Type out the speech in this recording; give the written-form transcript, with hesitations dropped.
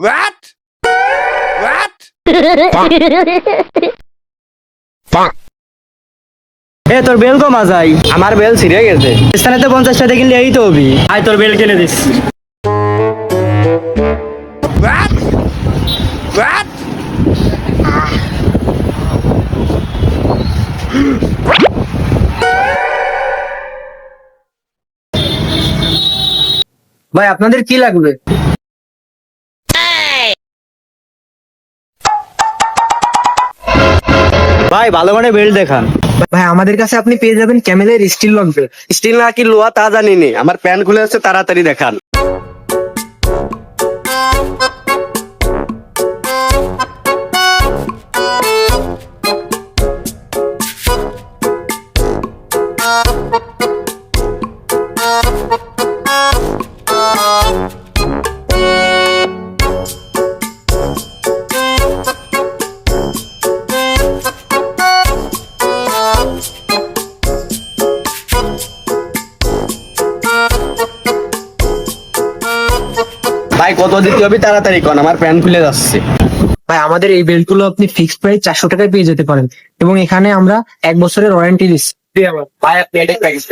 What? What? এ তোর bell কমা যাই। আমার বেল ছিঁড়ে গেছে। স্থানে তো 50 টাকা কিনলে এই তো হবি। আয় তোর বেল কিনে দিস। What? What? ভাই আপনাদের কি লাগবে? ভাই ভালো মানে বেল্ট দেখান। ভাই আমাদের কাছে আপনি পেয়ে যাবেন ক্যামেলের স্টিল লক বেল্ট। স্টিল না কি লোহা তা জানি নে, আমার প্যান্ট খুলে যাচ্ছে, তাড়াতাড়ি দেখান। ভাই কত দিতে হবে তাড়াতাড়ি কন, আমার প্যান্ট খুলে যাচ্ছে। ভাই আমাদের এই বেল্ট গুলো আপনি ফিক্সড প্রাইস 400 টাকায় পেয়ে যেতে পারেন এবং এখানে আমরা 1 বছরের ওয়ারেন্টি দিচ্ছি। ভাই আপনি এটা প্যাকেজ